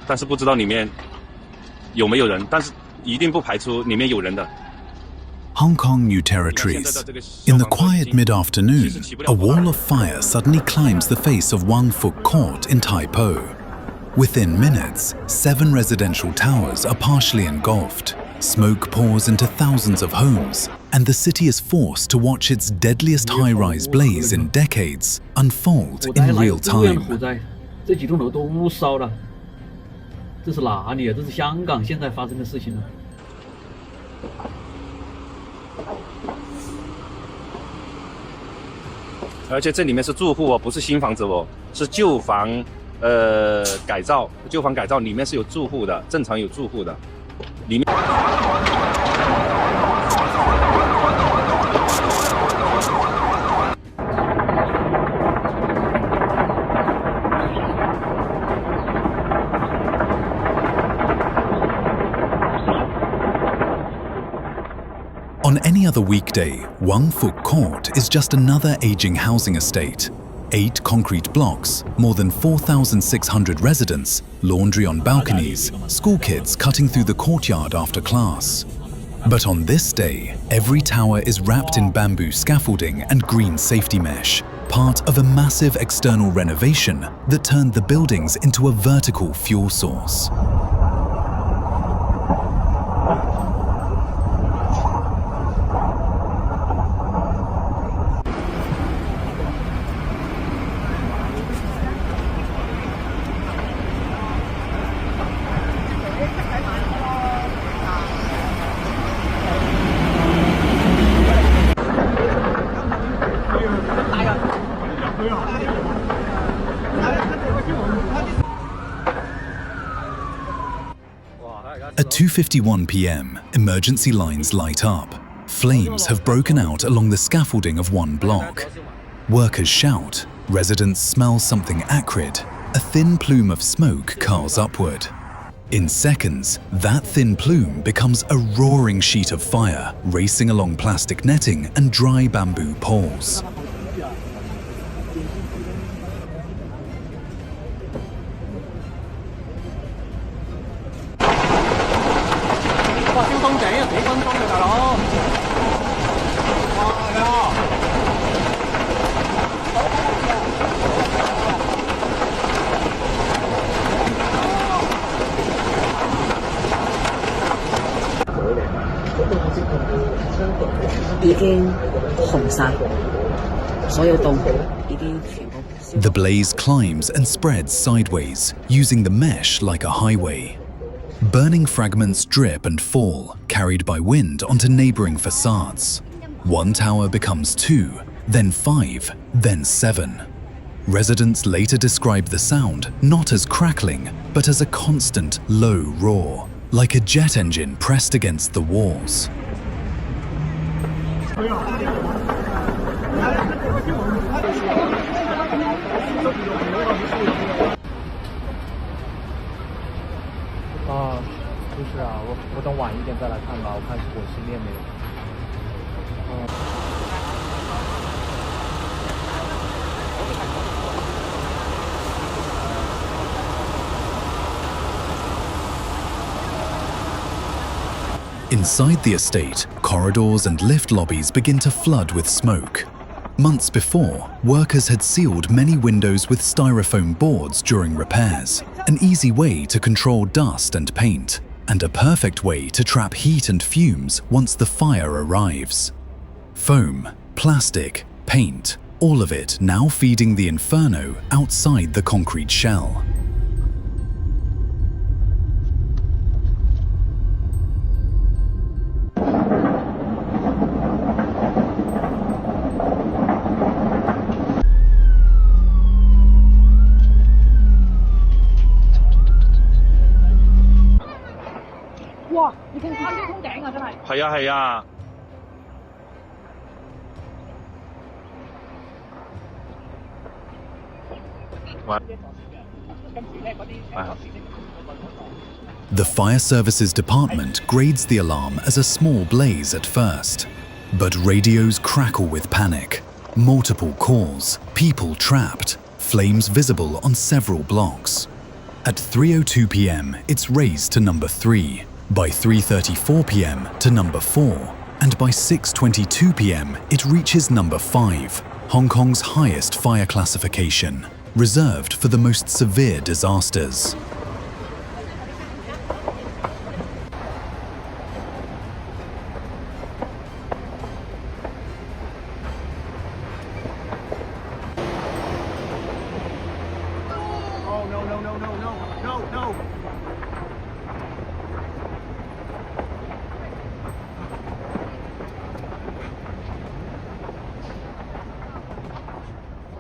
但是不知道里面有没有人，但是一定不排除里面有人的。 Hong Kong New Territories. In the quiet mid-afternoon, a wall of fire suddenly climbs the face of Wang Fuk Court in Tai Po. Within minutes, 7 residential towers are partially engulfed. Smoke pours into thousands of homes, and the city is forced to watch its deadliest high-rise blaze in decades unfold in real time. 这几栋楼都烧了，这是哪里啊？这是香港现在发生的事情了。 而且这里面是住户哦，不是新房子哦，是旧房，改造，旧房改造里面是有住户的，正常有住户的，里面。On any other weekday, Wang Fuk Court is just another aging housing estate. 8 concrete blocks, more than 4,600 residents, laundry on balconies, school kids cutting through the courtyard after class. But on this day, every tower is wrapped in bamboo scaffolding and green safety mesh, part of a massive external renovation that turned the buildings into a vertical fuel source. At 2:51 p.m., emergency lines light up. Flames have broken out along the scaffolding of one block. Workers shout, residents smell something acrid. A thin plume of smoke curls upward. In seconds, that thin plume becomes a roaring sheet of fire, racing along plastic netting and dry bamboo poles. The blaze climbs and spreads sideways, using the mesh like a highway. Burning fragments drip and fall, carried by wind onto neighboring facades. One tower becomes 2, then 5, then 7. Residents later describe the sound not as crackling, but as a constant low roar, like a jet engine pressed against the walls. Inside the estate, corridors and lift lobbies begin to flood with smoke. Months before, workers had sealed many windows with styrofoam boards during repairs, an easy way to control dust and paint, and a perfect way to trap heat and fumes once the fire arrives. Foam, plastic, paint, all of it now feeding the inferno outside the concrete shell. The fire services department grades the alarm as a small blaze at first, but radios crackle with panic. Multiple calls, people trapped, flames visible on several blocks. At 3:02 p.m., it's raised to number 3, by 3:34 p.m. to number 4, and by 6:22 p.m. it reaches number 5, Hong Kong's highest fire classification, reserved for the most severe disasters.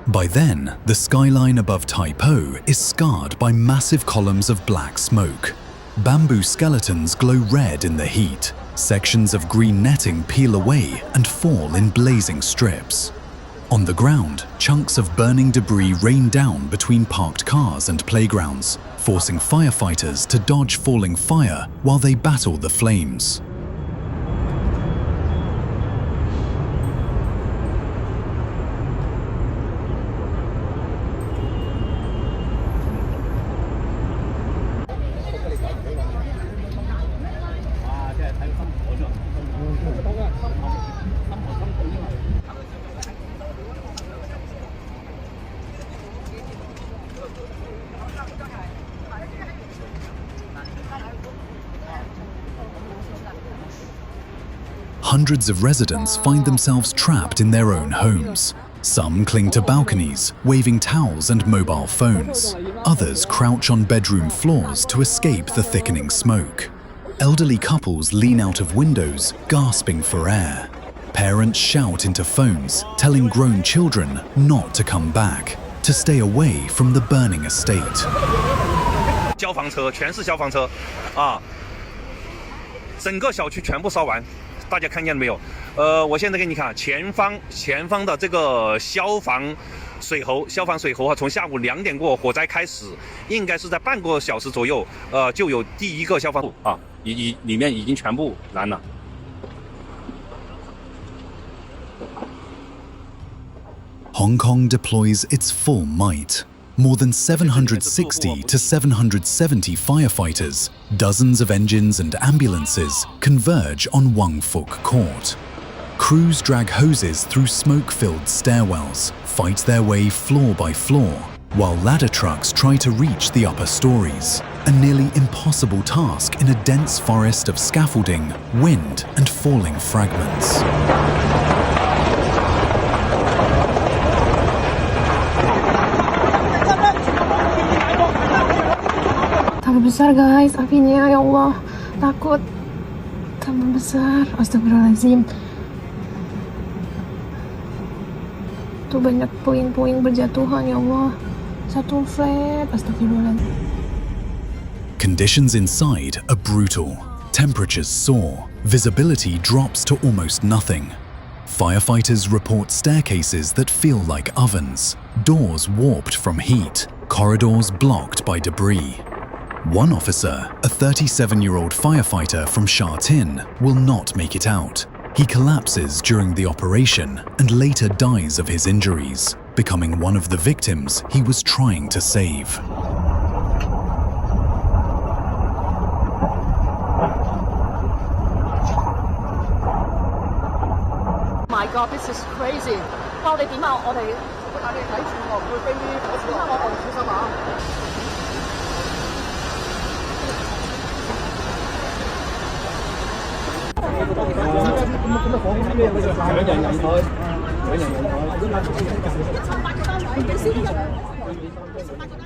By then, the skyline above Tai Po is scarred by massive columns of black smoke. Bamboo skeletons glow red in the heat. Sections of green netting peel away and fall in blazing strips. On the ground, chunks of burning debris rain down between parked cars and playgrounds, forcing firefighters to dodge falling fire while they battle the flames. Hundreds of residents find themselves trapped in their own homes. Some cling to balconies, waving towels and mobile phones. Others crouch on bedroom floors to escape the thickening smoke. Elderly couples lean out of windows, gasping for air. Parents shout into phones, telling grown children not to come back, to stay away from the burning estate. 消防车全是消防车，啊，整个小区全部烧完。 大家看见了没有？我现在给你看前方的这个消防水喉啊，从下午2点过火灾开始，应该是在半个小时左右，就有第一个消防啊，里面已经全部燃了。 Hong Kong deploys its full might. More than 760 to 770 firefighters, dozens of engines and ambulances converge on Wang Fuk Court. Crews drag hoses through smoke-filled stairwells, fight their way floor by floor, while ladder trucks try to reach the upper stories, a nearly impossible task in a dense forest of scaffolding, wind, and falling fragments. Tambah besar guys, apinya ya Allah, takut tambah besar, astagfirullahaladzim. Tuh banyak puing-puing berjatuhan ya Allah, satu flat, astagfirullahaladzim. Conditions inside are brutal. Temperatures soar, visibility drops to almost nothing. Firefighters report staircases that feel like ovens, doors warped from heat, corridors blocked by debris. One officer, a 37-year-old firefighter from Sha Tin, will not make it out. He collapses during the operation and later dies of his injuries, becoming one of the victims he was trying to save. My God, this is crazy！ 我哋點啊？我哋睇住我唔會飛啲火箭，我哋小心啊！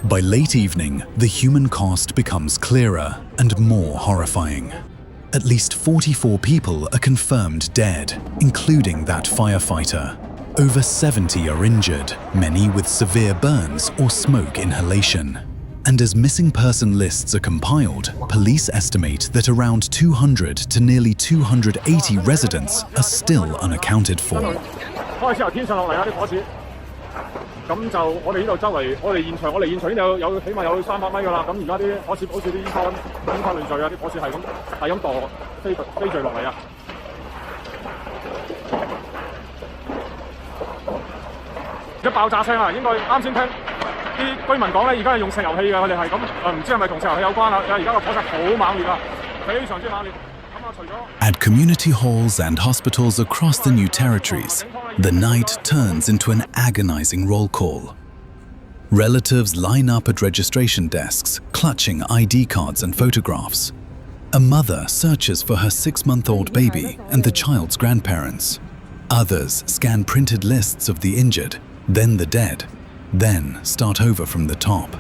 By late evening, the human cost becomes clearer and more horrifying. At least 44 people are confirmed dead, including that firefighter. Over 70 are injured, many with severe burns or smoke inhalation. And as missing person lists are compiled, police estimate that around 200 to nearly 280 residents are still unaccounted for. 開始由天上落嚟啊！啲火柱，咁就我哋呢度周圍，我哋現場已經有起碼有300米㗎啦。咁而家啲火柱好似啲煙花亂墜啊！啲火柱係咁墮飛墜落嚟啊！一爆炸聲啊！應該啱先聽啲居民講咧，而家係用石油氣嘅，佢哋係咁唔知係咪同石油氣有關啦？而家個火勢好猛烈啊，非常之猛烈。咁啊，除咗 At community halls and hospitals across the new territories, the night turns into an agonizing roll call. Relatives line up at registration desks, clutching ID cards and photographs. A mother searches for her 6-month-old baby and the child's grandparents. Others scan printed lists of the injured, then the dead, then start over from the top.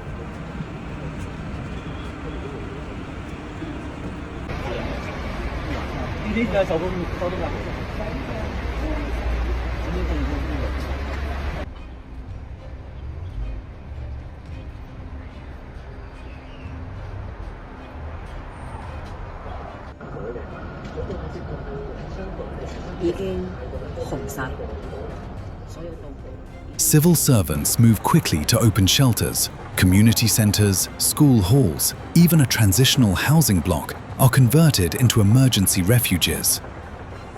Civil servants move quickly to open shelters. Community centers, school halls, even a transitional housing block are converted into emergency refuges.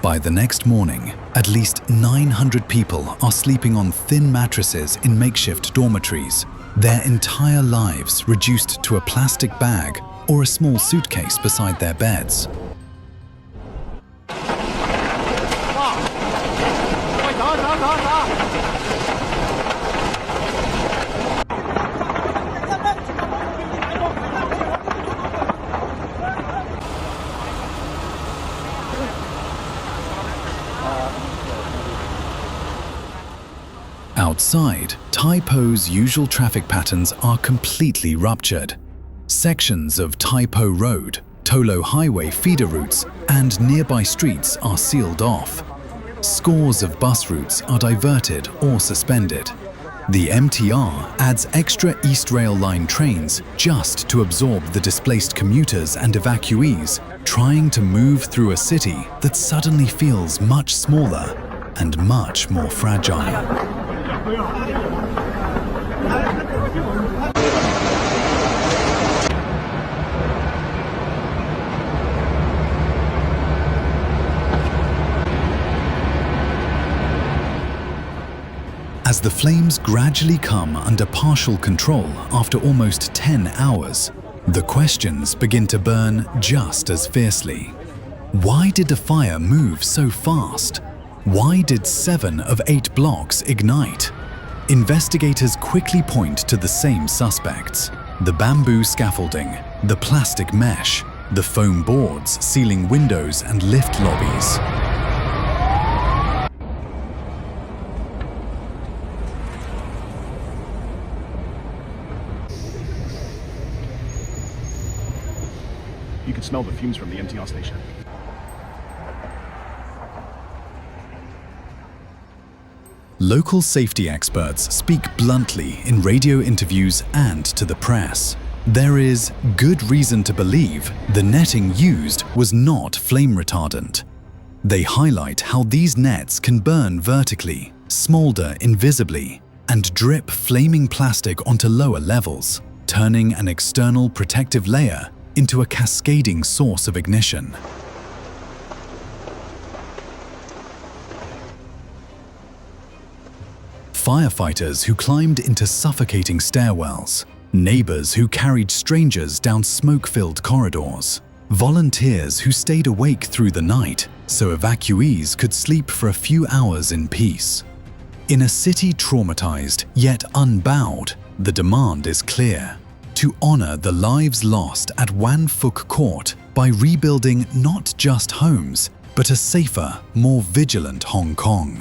By the next morning, at least 900 people are sleeping on thin mattresses in makeshift dormitories, their entire lives reduced to a plastic bag or a small suitcase beside their beds. Outside, Tai Po's usual traffic patterns are completely ruptured. Sections of Tai Po Road, Tolo Highway feeder routes, and nearby streets are sealed off. Scores of bus routes are diverted or suspended. The MTR adds extra East Rail Line trains just to absorb the displaced commuters and evacuees trying to move through a city that suddenly feels much smaller and much more fragile. As the flames gradually come under partial control after almost 10 hours, the questions begin to burn just as fiercely. Why did the fire move so fast? Why did 7 of 8 blocks ignite? Investigators quickly point to the same suspects: the bamboo scaffolding, the plastic mesh, the foam boards sealing windows and lift lobbies. You could smell the fumes from the MTR station. Local safety experts speak bluntly in radio interviews and to the press. There is good reason to believe the netting used was not flame retardant. They highlight how these nets can burn vertically, smolder invisibly, and drip flaming plastic onto lower levels, turning an external protective layer into a cascading source of ignition. Firefighters who climbed into suffocating stairwells, neighbors who carried strangers down smoke-filled corridors, volunteers who stayed awake through the night so evacuees could sleep for a few hours in peace. In a city traumatized yet unbowed, the demand is clear: to honor the lives lost at Wang Fuk Court by rebuilding not just homes, but a safer, more vigilant Hong Kong.